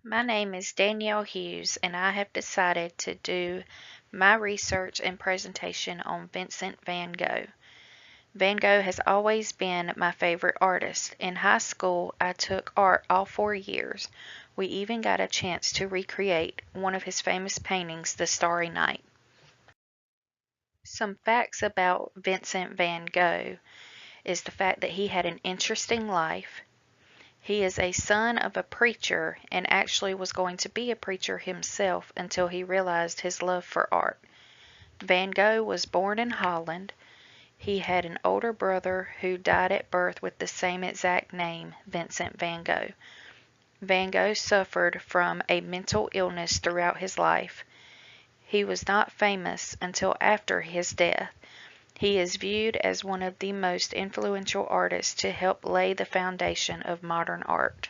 My name is Danielle Hughes, and I have decided to do my research and presentation on Vincent van Gogh. Van Gogh has always been my favorite artist. In high school, I took art all 4 years. We even got a chance to recreate one of his famous paintings, The Starry Night. Some facts about Vincent van Gogh is the fact that he had an interesting life. He is a son of a preacher and actually was going to be a preacher himself until he realized his love for art. Van Gogh was born in Holland. He had an older brother who died at birth with the same exact name, Vincent van Gogh. Van Gogh suffered from a mental illness throughout his life. He was not famous until after his death. He is viewed as one of the most influential artists to help lay the foundation of modern art.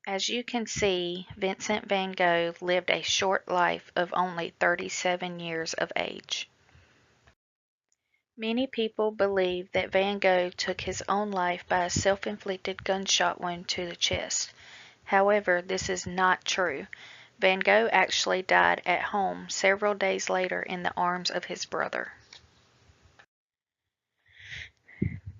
As you can see, Vincent van Gogh lived a short life of only 37 years of age. Many people believe that Van Gogh took his own life by a self-inflicted gunshot wound to the chest. However, this is not true. Van Gogh actually died at home several days later in the arms of his brother.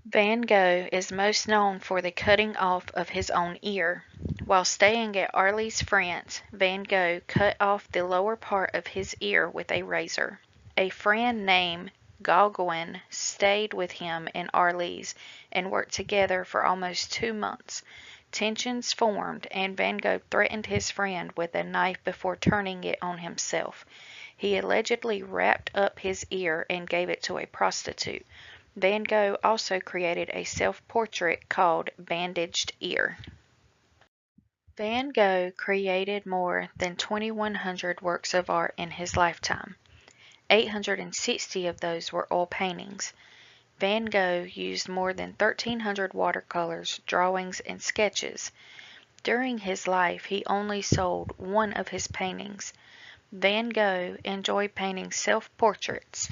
Van Gogh is most known for the cutting off of his own ear. While staying at Arles, France, Van Gogh cut off the lower part of his ear with a razor. A friend named Gogh stayed with him in Arles and worked together for almost 2 months. Tensions formed, and Van Gogh threatened his friend with a knife before turning it on himself. He allegedly wrapped up his ear and gave it to a prostitute. Van Gogh also created a self-portrait called Bandaged Ear. Van Gogh created more than 2,100 works of art in his lifetime. 860 of those were oil paintings. Van Gogh used more than 1,300 watercolors, drawings, and sketches. During his life, he only sold one of his paintings. Van Gogh enjoyed painting self-portraits.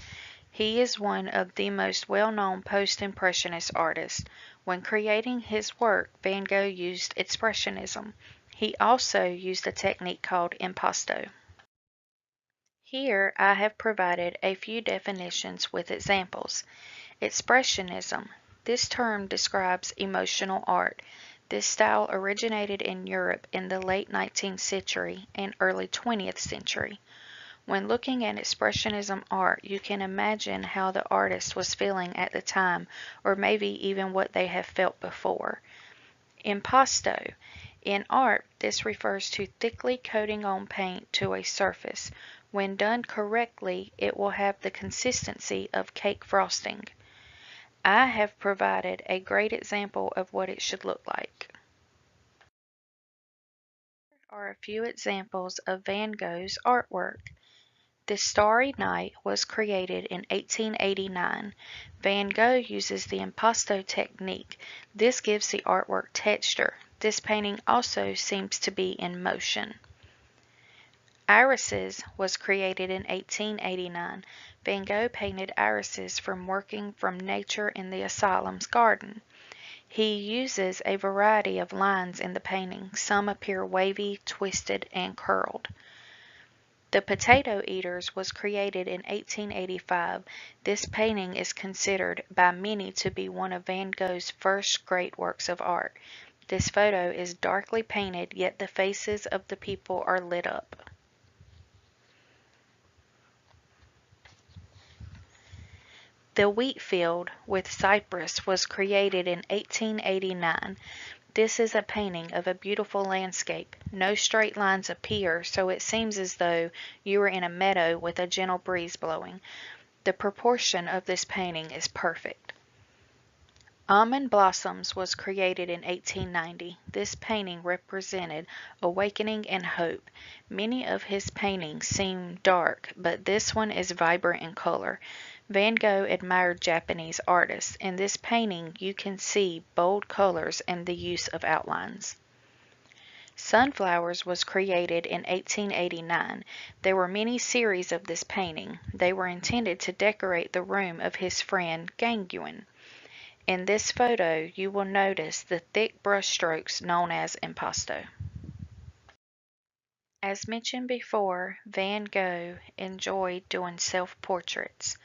He is one of the most well-known post-impressionist artists. When creating his work, Van Gogh used expressionism. He also used a technique called impasto. Here I have provided a few definitions with examples. Expressionism. This term describes emotional art. This style originated in Europe in the late 19th century and early 20th century. When looking at Expressionism art, you can imagine how the artist was feeling at the time, or maybe even what they have felt before. Impasto. In art, this refers to thickly coating on paint to a surface. When done correctly, it will have the consistency of cake frosting. I have provided a great example of what it should look like. Here are a few examples of Van Gogh's artwork. The Starry Night was created in 1889. Van Gogh uses the impasto technique. This gives the artwork texture. This painting also seems to be in motion. Irises was created in 1889. Van Gogh painted irises from working from nature in the asylum's garden. He uses a variety of lines in the painting. Some appear wavy, twisted, and curled. The Potato Eaters was created in 1885. This painting is considered by many to be one of Van Gogh's first great works of art. This photo is darkly painted, yet the faces of the people are lit up. The Wheat Field with Cypress was created in 1889. This is a painting of a beautiful landscape. No straight lines appear, so it seems as though you are in a meadow with a gentle breeze blowing. The proportion of this painting is perfect. Almond Blossoms was created in 1890. This painting represented awakening and hope. Many of his paintings seem dark, but this one is vibrant in color. Van Gogh admired Japanese artists. In this painting, you can see bold colors and the use of outlines. Sunflowers was created in 1889. There were many series of this painting. They were intended to decorate the room of his friend Gogh. In this photo, you will notice the thick brush strokes known as impasto. As mentioned before, Van Gogh enjoyed doing self-portraits.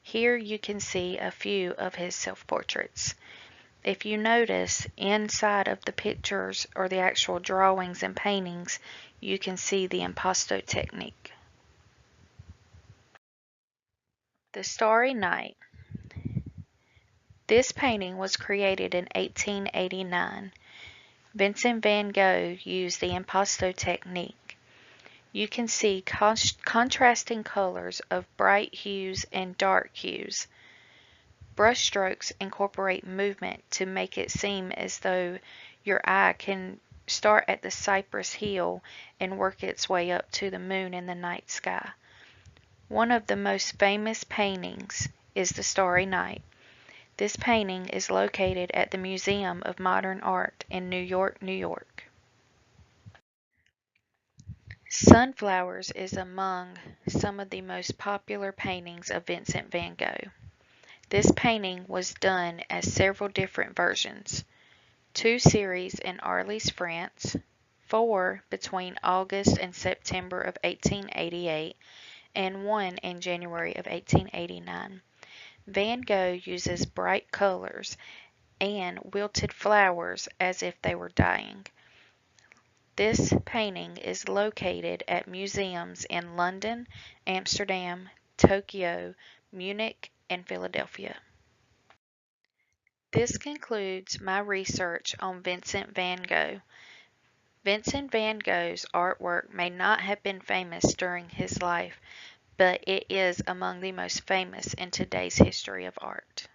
Here you can see a few of his self-portraits. If you notice, inside of the pictures or the actual drawings and paintings, you can see the impasto technique. The Starry Night. This painting was created in 1889. Vincent van Gogh used the impasto technique. You can see contrasting colors of bright hues and dark hues. Brushstrokes incorporate movement to make it seem as though your eye can start at the cypress hill and work its way up to the moon in the night sky. One of the most famous paintings is The Starry Night. This painting is located at the Museum of Modern Art in New York, New York. Sunflowers is among some of the most popular paintings of Vincent van Gogh. This painting was done as several different versions. 2 series in Arles, France, 4 between August and September of 1888, and 1 in January of 1889. Van Gogh uses bright colors and wilted flowers as if they were dying. This painting is located at museums in London, Amsterdam, Tokyo, Munich, and Philadelphia. This concludes my research on Vincent van Gogh. Vincent van Gogh's artwork may not have been famous during his life, but it is among the most famous in today's history of art.